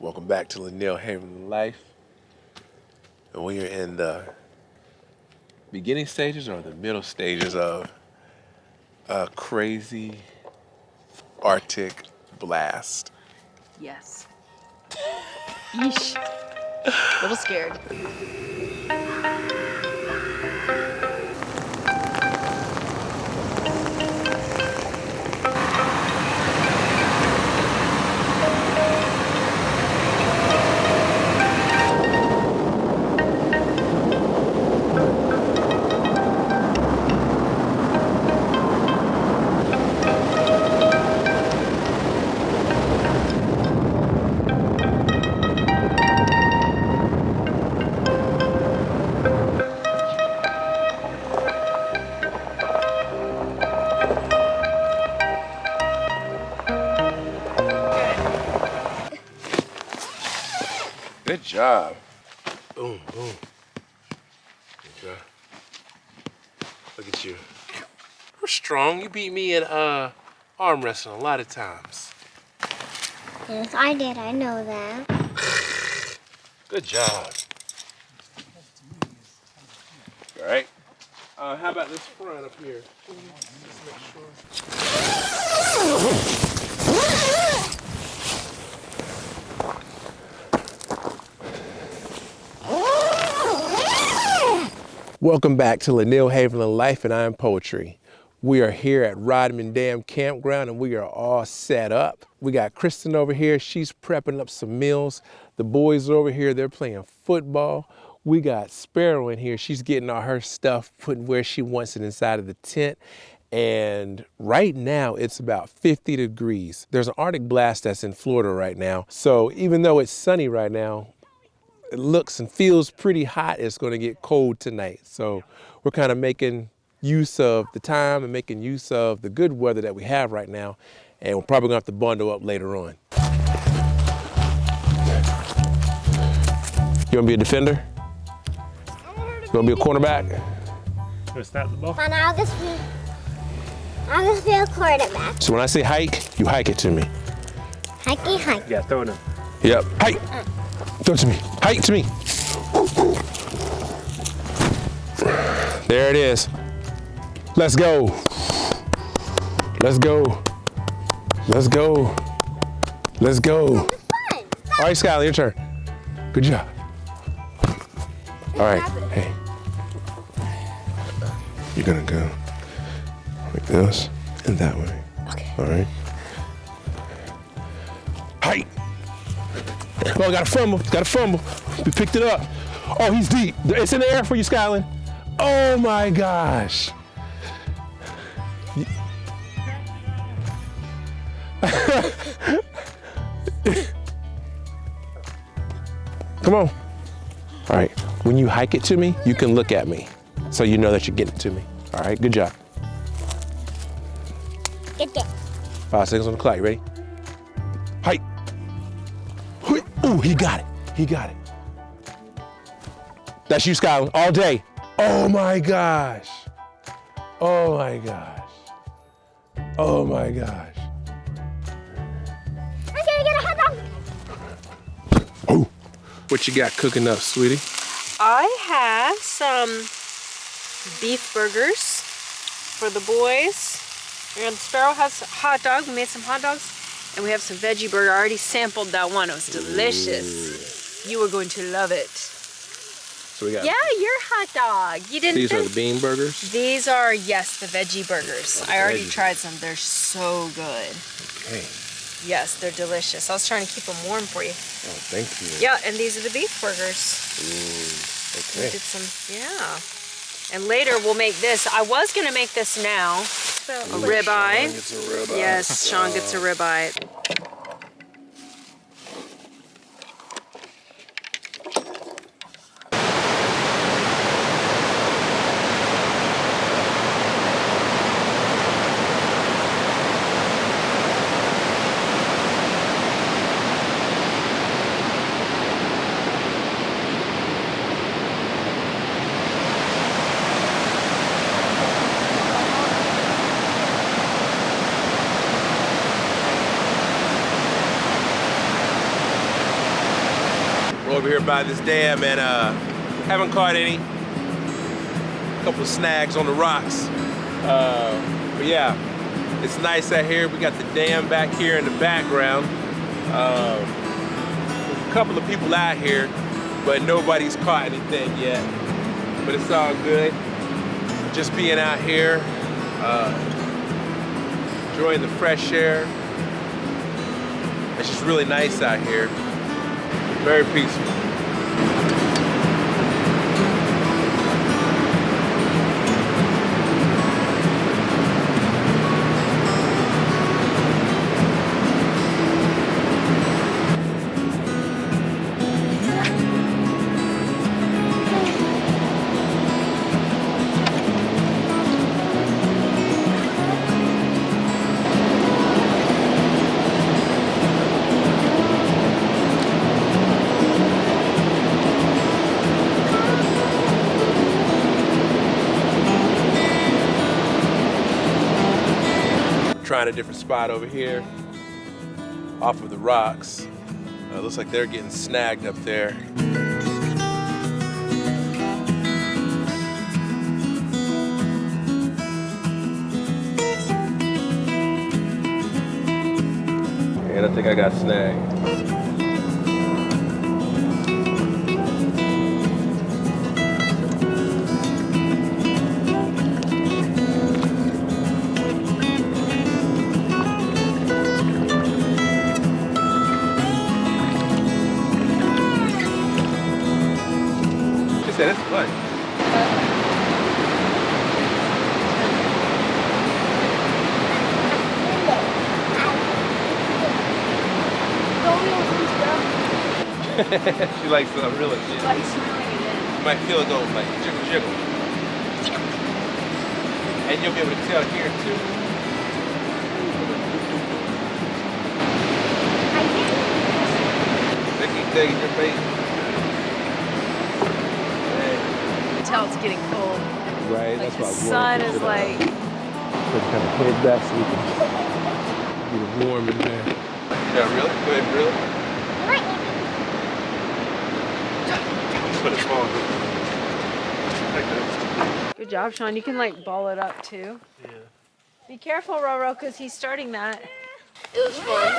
Welcome back to Linnell Haven Life. And we are in the beginning stages or the middle stages of a crazy Arctic blast. Yes. Yeesh. A little scared. Good job. Boom, boom. Good job. Look at you. You're strong. You beat me in arm wrestling a lot of times. Yes, I did. I know that. Good job. All right. How about this front up here? Just make sure. Welcome back to Linnell Haven Life, and I am Poetry. We are here at Rodman Dam Campground, and we are all set up. We got Kristen over here. She's prepping up some meals. The boys are over here. They're playing football. We got Sparrow in here. She's getting all her stuff, putting where she wants it inside of the tent. And right now it's about 50 degrees. There's an Arctic blast that's in Florida right now. So even though it's sunny right now, it looks and feels pretty hot. It's going to get cold tonight. So we're kind of making use of the time and making use of the good weather that we have right now. And we're probably going to have to bundle up later on. You want to be a defender? You want to be a cornerback? Go snap the ball. And I'll just be a quarterback. So when I say hike, you hike it to me. Hikey hike. Yeah, throw it in. Yep. Hike. Throw it to me. Hike to me. There it is. Let's go. Let's go. Let's go. Let's go. All right, Skylar, your turn. Good job. All right. Hey. You're gonna go like this and that way. Okay. All right. Height. Oh, got a fumble. Got a fumble. We picked it up. Oh, he's deep. It's in the air for you, Skyland. Oh my gosh. Come on. All right. When you hike it to me, you can look at me so you know that you're getting it to me. All right. Good job. Get there. 5 seconds on the clock. You ready? Hike. Ooh, he got it. He got it. That's you, Skyland, all day. Oh my gosh. Oh my gosh. Oh my gosh. I'm gonna get a hot dog. Oh, what you got cooking up, sweetie? I have some beef burgers for the boys. And Sparrow has a hot dog. We made some hot dogs. And we have some veggie burger. I already sampled that one. It was delicious. You are going to love it. So we got. Yeah, your hot dog. You didn't. These are the bean burgers. These are, yes, the veggie burgers. I already veggie. tried some. They're so good. Okay. Yes, they're delicious. I was trying to keep them warm for you. Oh, thank you. Yeah, and these are the beef burgers. We Okay. did some, yeah. And later we'll make this. I was gonna make this now. A ribeye. Sean gets a ribeye. Yes, Sean gets a ribeye. Over here by this dam and haven't caught any. Couple of snags on the rocks. But yeah, it's nice out here. We got the dam back here in the background. There's a couple of people out here, but nobody's caught anything yet. But it's all good. Just being out here, enjoying the fresh air. It's just really nice out here. Very peaceful. Trying a different spot over here off of the rocks. Looks like they're getting snagged up there. And I think I got snagged. That's fun. She likes to reel it in. She likes reeling it in. You might feel it go like jiggle jiggle. And you'll be able to tell here too. They keep taking your bait. Tell it's getting cold. Right, Like that's the why I was sun is like. kind of head back so we can get it warm in there. Yeah, really? Go ahead, really? Put it small. Like that. Good job, Sean. You can like ball it up too. Yeah. Be careful, Roro, because he's starting that. It was fun.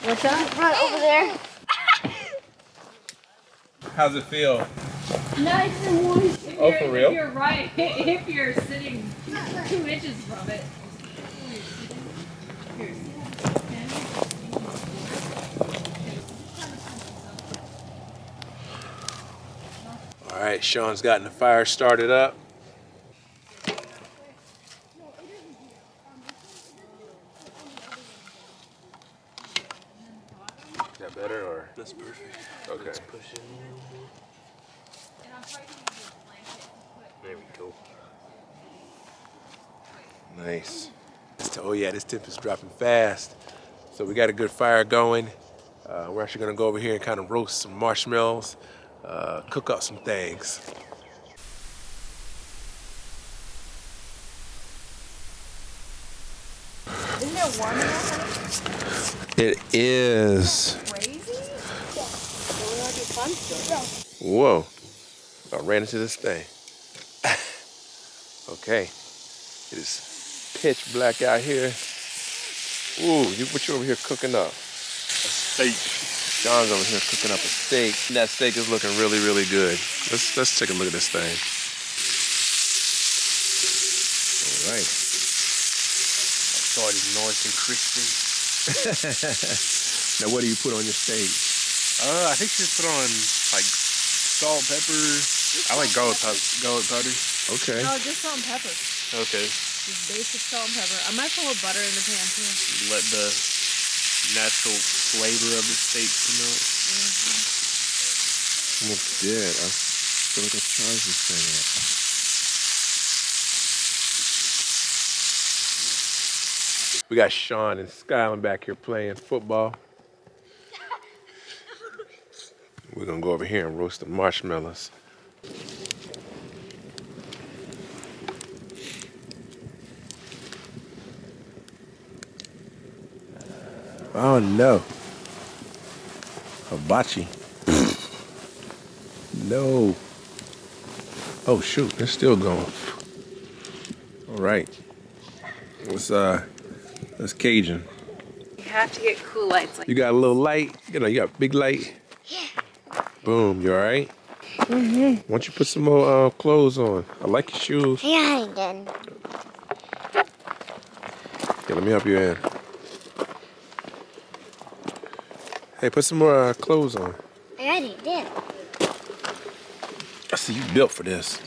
What's that? Right over there. How's it feel? Nice and warm. Oh, for real? If you're right, if you're sitting 2 inches from it. All right, Sean's gotten the fire started up. Is that better or? That's perfect. Okay. Let's push it in a little bit. There we go. Nice. Oh yeah, this temp is dropping fast. So we got a good fire going. We're actually gonna go over here and kind of roast some marshmallows, cook up some things. Isn't it warm enough? It is. Crazy? We're gonna do fun stuff. Whoa, I ran into this thing. Okay, it is pitch black out here. Ooh, what you over here cooking up? A steak. John's over here cooking up a steak. That steak is looking really, really good. Let's take a look at this thing. All right. Thought it's nice and crispy. Now, what do you put on your steak? I think she just put on like salt, pepper. I like garlic powder. Okay. No, just salt and pepper. Okay. Just basic salt and pepper. I might put a little butter in the pan too. Let the natural flavor of the steak come out. Almost dead. I feel like I charged this thing up. We got Sean and Skyland back here playing football. We're gonna go over here and roast the marshmallows. Oh no. Hibachi. No. Oh shoot, they're still going. All right. Let's Cajun. You have to get cool lights like You got a little light. You got big light. Boom. You all right? Mm-hmm. Why don't you put some more clothes on? I like your shoes. Yeah, I did. Yeah, let me help you in. Hey, put some more clothes on. I already did. I see you built for this.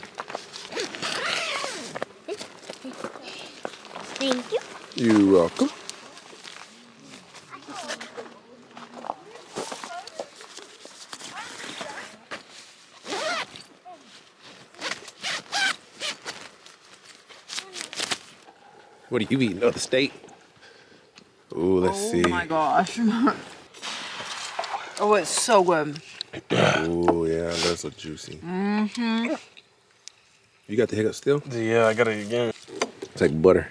Thank you. You're welcome. What are you eating? Another steak? Ooh, let's see. Oh my gosh. Oh, it's so good. Ooh, yeah, that's so juicy. Mm-hmm. You got the hiccup still? Yeah, I got it again. It's like butter.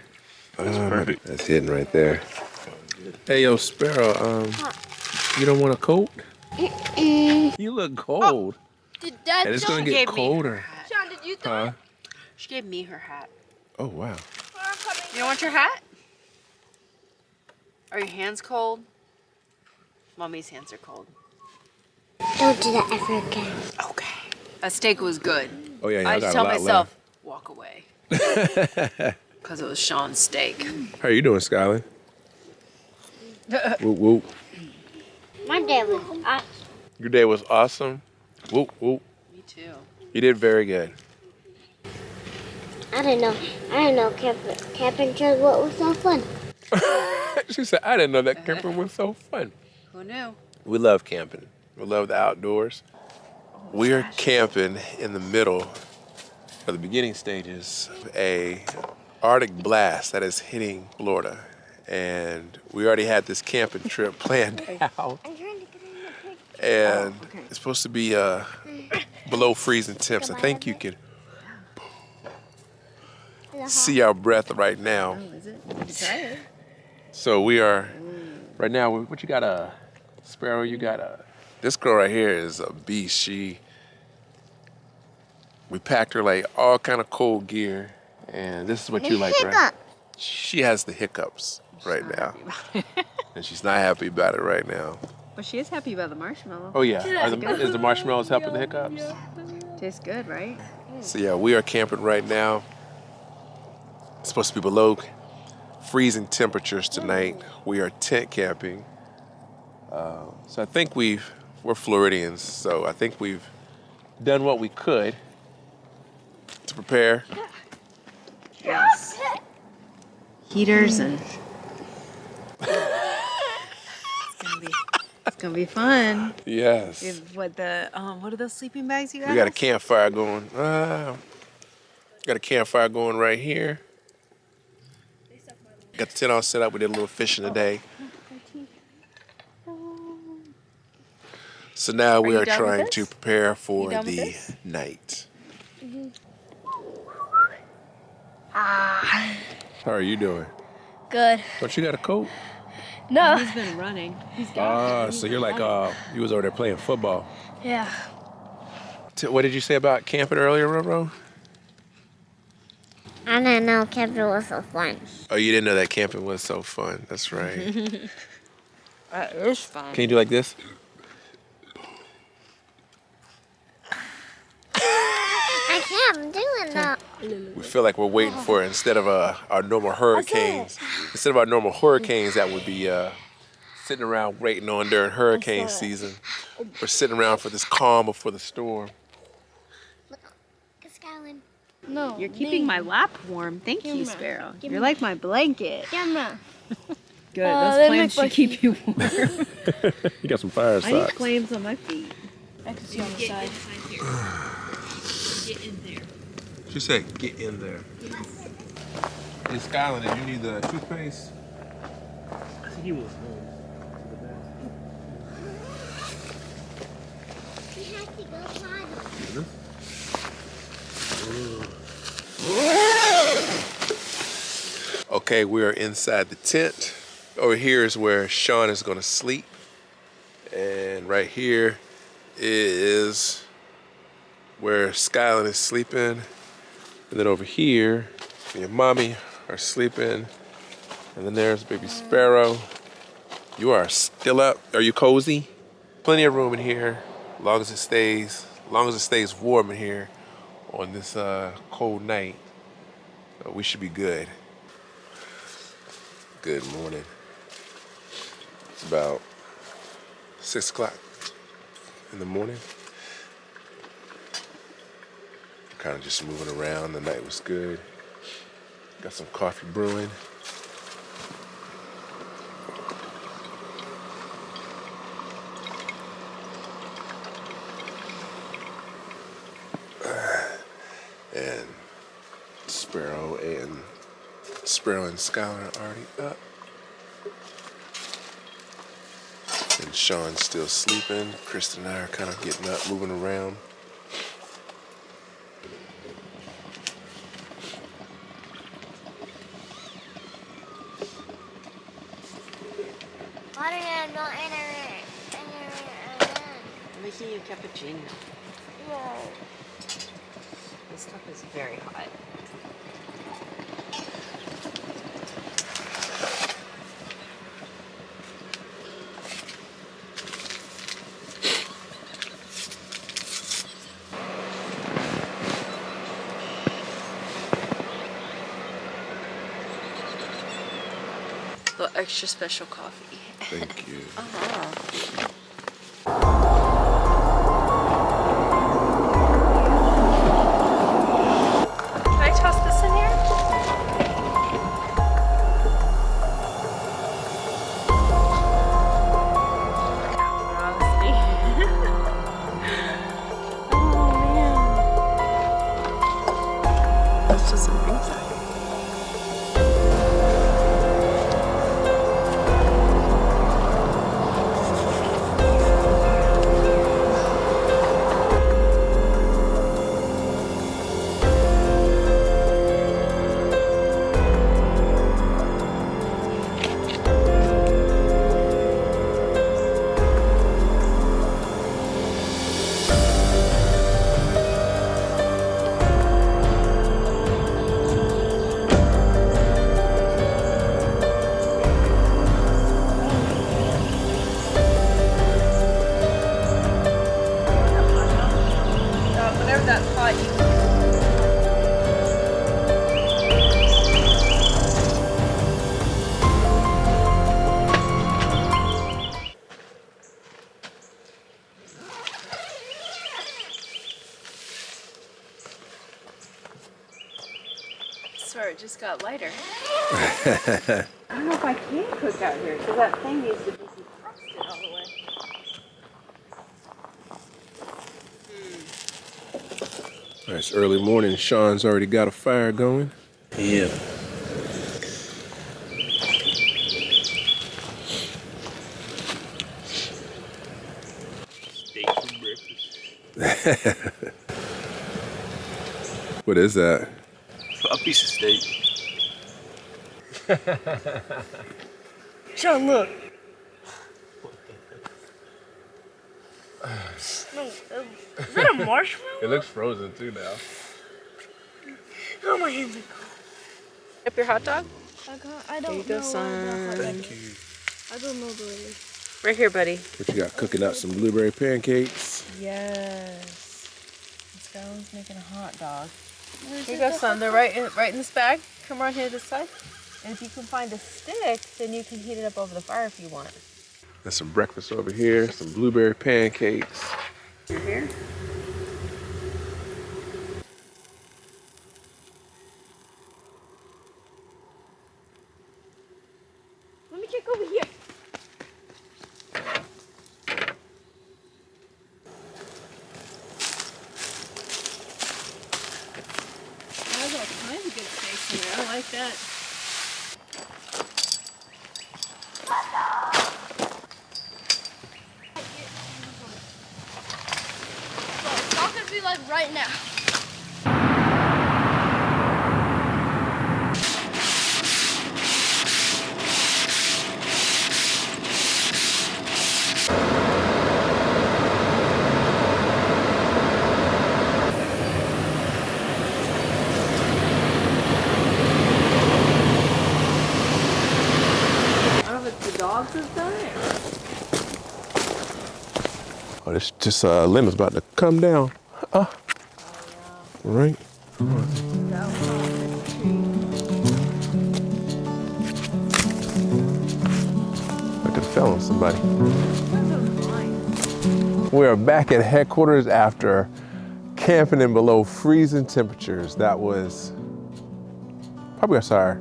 That's perfect. That's hidden right there. Hey, yo, Sparrow, you don't want a coat? You look cold. Did Dad And it's She gonna gave get me her colder. hat. Sean, did you throw Huh? it? She gave me her hat. Oh, wow. You don't want your hat? Are your hands cold? Mommy's hands are cold. Don't do that ever again. Okay. That steak was good. Oh, yeah, I I just got tell a lot myself, walk away. Because it was Sean's steak. left. How you doing, Skylar? Whoop, whoop. My dad was awesome. Your day was awesome. Whoop, whoop. Me too. You did very good. I didn't know camping trip what was so fun. She said, I didn't know that camping was so fun. Who knew? We love camping. We love the outdoors. We are camping in the middle of the beginning stages of a Arctic blast that is hitting Florida. And we already had this camping trip planned out. I'm trying to get in the picture. And it's supposed to be below freezing temps. I think you can see our breath right now. Is it? You try it. So we are, right now, what you got, Sparrow, you got this girl right here is a beast. We packed her like all kind of cold gear, and this is what you like, right? Hiccup. She has the hiccups right now, and she's not happy about it right now. But she is happy about the marshmallow. Oh yeah, is the marshmallows helping the hiccups? Tastes good, right? So yeah, we are camping right now. It's supposed to be below freezing temperatures tonight. We are tent camping. So I think we're Floridians, so I think we've done what we could to prepare. Yes. Heaters and it's gonna be fun. Yes. What are those sleeping bags you got? We got a campfire going. Got a campfire going right here. Got the tent all set up. We did a little fishing today. So now we you are done with trying this? to prepare for done with the this? night. Ah, How are you doing? good. Don't you got a coat? No. He's been running. He's got. So you're like, you was over there playing football. Yeah. What did you say about camping earlier, Roro? I didn't know camping was so fun. Oh, you didn't know that camping was so fun. That's right. That is fun. Can you do like this? I can't do it now. We feel like we're waiting for it instead of our normal hurricanes. Instead of our normal hurricanes that would be sitting around waiting on during hurricane season. We're sitting around for this calm before the storm. Skylin. No. You're keeping my lap warm. Thank you, Sparrow. You're like my blanket. Camera. Good. Those flames should keep you warm. You got some fire I need flames on my feet. I can see on the side. Get in there. She said, get in there. Hey, Skylar, did you need the toothpaste? I think he was home. We have to go potty. Okay, we are inside the tent. Over here is where Sean is gonna sleep. And right here is where Skyline is sleeping. And then over here, me and Mommy are sleeping. And then there's baby Sparrow. You are still up. Are you cozy? Plenty of room in here, long as it stays warm in here on this cold night. We should be good. Good morning. It's about 6 o'clock in the morning. Kind of just moving around. The night was good. Got some coffee brewing. And Sparrow and Skylar are already up. And Sean's still sleeping. Kristen and I are kind of getting up, moving around. Why did I not enter it? I'm making you a cappuccino. Whoa. This stuff is very hot. The extra special coffee. Thank you. Can I toss this in here? Oh man. That's just some things out here. Whenever that's hot, you swear it just got lighter. I don't know if I can cook out here because that thing needs to be defrosted all the way. All right, it's early morning. Sean's already got a fire going. Yeah. Steak for breakfast. What is that? A piece of steak. Sean, look. No, is that a marshmallow? It looks frozen too now. Oh my hands are cold. Up your hot dog? I don't Here you go, know son. Thank you. I don't know the way. Right here, buddy. What you got cooking up? Some blueberry pancakes. Yes. Skylar's making a hot dog. Here you go, son. They're right in this bag. Come around here to this side. And if you can find a stick, then you can heat it up over the fire if you want. There's some breakfast over here. Some blueberry pancakes. You're here. Let me check over here. There's all kinds of good steaks in there. I like that. So it's not gonna be like right now. Oh, this limit's about to come down. Right. I could have fell on somebody. We are back at headquarters after camping in below freezing temperatures. That was probably our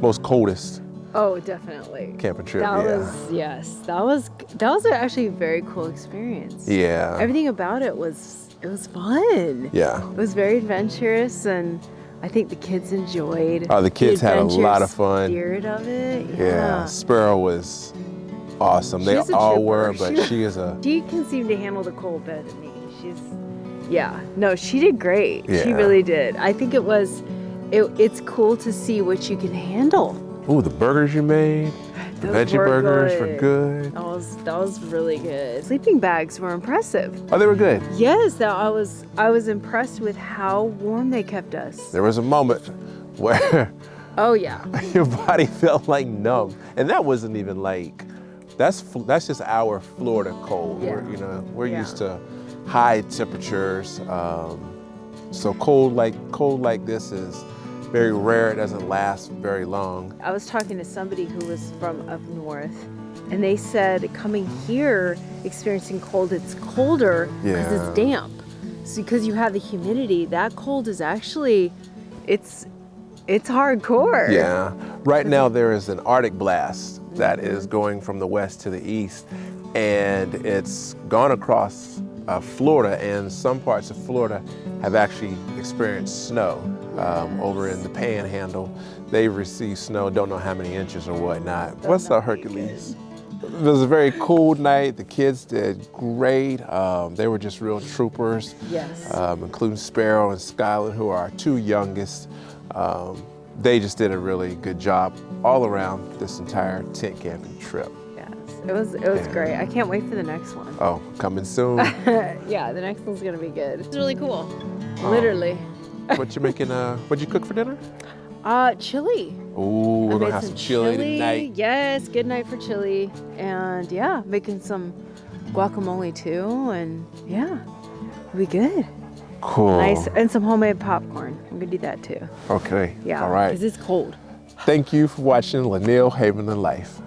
most coldest Oh, definitely. camping trip. That yeah. was, yes, that was actually a very cool experience. Yeah. Everything about it was fun. Yeah. It was very adventurous, and I think the kids enjoyed. Oh, the kids had a lot of fun. Spirit of it. Yeah. Sparrow was awesome. They She's a all trooper. were, but she is a. She can seem to handle the cold better than me. No, she did great. She Yeah. really did. I think it's cool to see what you can handle. Ooh, the burgers you made. The Those veggie were burgers good. were good. That was really good. Sleeping bags were impressive. Oh, they were good. Yes, I was impressed with how warm they kept us. There was a moment where Oh yeah. your body felt like numb, and that wasn't even like. That's just our Florida cold. Yeah. We're Yeah. used to high temperatures. So cold like this is very rare. It doesn't last very long. I was talking to somebody who was from up north, and they said coming here, experiencing cold, it's colder because Yeah. it's damp. So because you have the humidity, that cold is actually, it's hardcore. Yeah. Right now there is an Arctic blast that is going from the west to the east, and it's gone across Florida, and some parts of Florida have actually experienced snow. Over in the Panhandle, they've received snow. Don't know how many inches or whatnot. What's up, Hercules? It was a very cool night. The kids did great. They were just real troopers. Yes. Including Sparrow and Skyland, who are our two youngest. They just did a really good job all around this entire tent camping trip. Yes. It was great. I can't wait for the next one. Oh, coming soon. Yeah, the next one's gonna be good. It's really cool. Literally. What you making? What'd you cook for dinner? Chili. Ooh, we're I gonna made have some some chili tonight. Yes, good night for chili. And yeah, making some guacamole too. And yeah, it'll be good. Cool. Nice. And some homemade popcorn. I'm gonna do that too. Okay. Yeah. All right. Because it's cold. Thank you for watching Lanille Haven of Life.